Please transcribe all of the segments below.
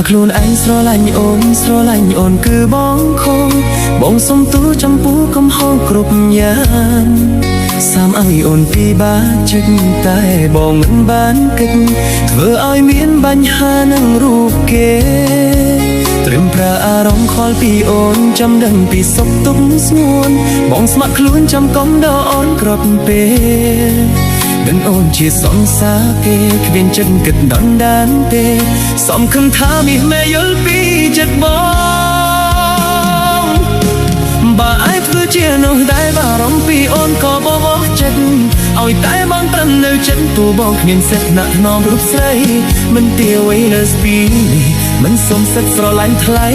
ខ្លួនឯងស្រឡាញ់អូនគឺបងខំបងសុំទូចំពោះកំហុសគ្រប់យ៉ាងសាមឲ្យអូនពីបាចិត្តតែបងមិនបានគិតធ្វើឲ្យមានបញ្ហានឹងរូបគេត្រឹមប្រើអារម្មណ៍ខលពីអូនចាំដឹងពីសុខទុក្ខស្ងួនបងស្ម័គ្រខ្លួនចាំកុំដល់អូនក្រត់ពេលដឹងអូនជាសង្សារគេគ្មានចិត្តគិតដណ្ដានទេសំខាន់ថាមាសមេយល់ពីចិត្តបងបើឯងធ្វើជានោះដែរបារម្ភពីអូនក៏បបោះចិត្តឲ្យតែបងប្រឹងនៅចិត្តទូបងគ្មានសិទ្ធិណាក់នាំរូបស្រីមិនទាវ័យលើស្ពីនេះមិនសុំសិទ្ធិស្រឡាញ់ថ្លៃ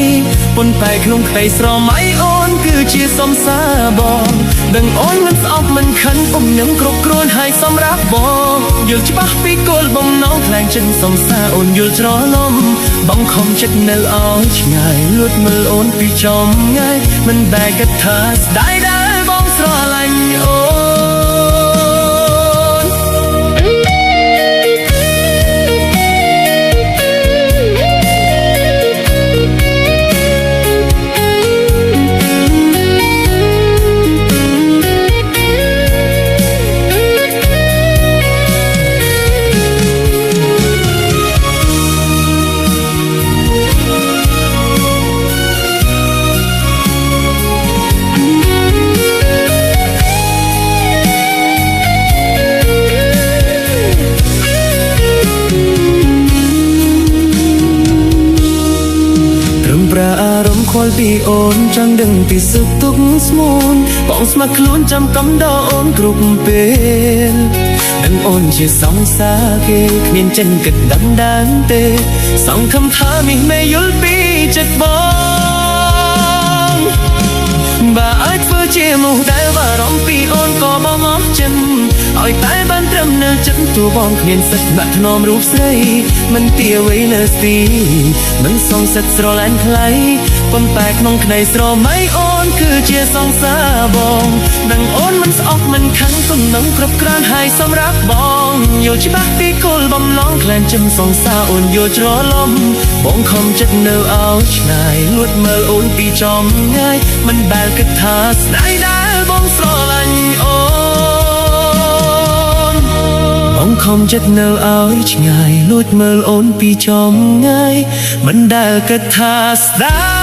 ប៉ុន្តែក្នុងក្តីស្រមៃអូនគឺជាសំសារបងដឹងអូនមិនស្អប់មិនខឹងពុំនឹងគ្រប់គ្រាន់ហើយសម្រាប់បងយល់ច្បាស់ពីគោលបំណងខ្លាំងចិនសំសារអូនយល់ច្រឡំបងខំចិត្តនៅឲ្យឆ្ងាយលួចមើលអូនពីចំងាយមិនដែលគិតថាស្ដាយដែលបងស្រឡាញ់អូអារម្មណ៍ខលពីអូនចង់ដឹងពីសុខទុក្ខស្មូនបងស្ម័គ្រខ្លួនចាំកំដរអូនគ្រប់ពេលដឹងអូនជាសង្សារគេគ្មានចិនគិតដណ្ដានទេសង្ឃឹមថាមាសមេយល់ពីចិត្តបងបើអាចធ្វើជាមនុស្សដែលបារម្ភពីអូនក៏បងអស់ចិត្តឲ្យតែបានត្រឹមនៅចិត្តទូបងគ្មានសិទ្ធិដាក់ធ្នមរូបស្រីមិនទាវ័យលើស្ទីមិនសងសិទ្ធិស្រឡាញ់ថ្លៃប៉ុន្តែក្នុងក្តីស្រមៃអូនគឺជាសង្សារបងដឹងអូនមិនស្អប់មិនខឹងទំនឹងគ្រប់គ្រាន់ហើយសម្រាប់បងយល់ច្បាស់ពីគោលបំណងខ្លាំងចិនសង្សារអូនយល់ច្រឡំបងខំចិត្តនៅឲ្យឆ្ងាយលួចមើលអូនពីចំងាយមិនដែលគិតថាស្ដាយដែលបងស្រឡាញ់អូនបងខំចិត្តនៅឲ្យឆ្ងាយលួចមើលអូនពីចំងាយមិនដែលគិតថាស្ដាយ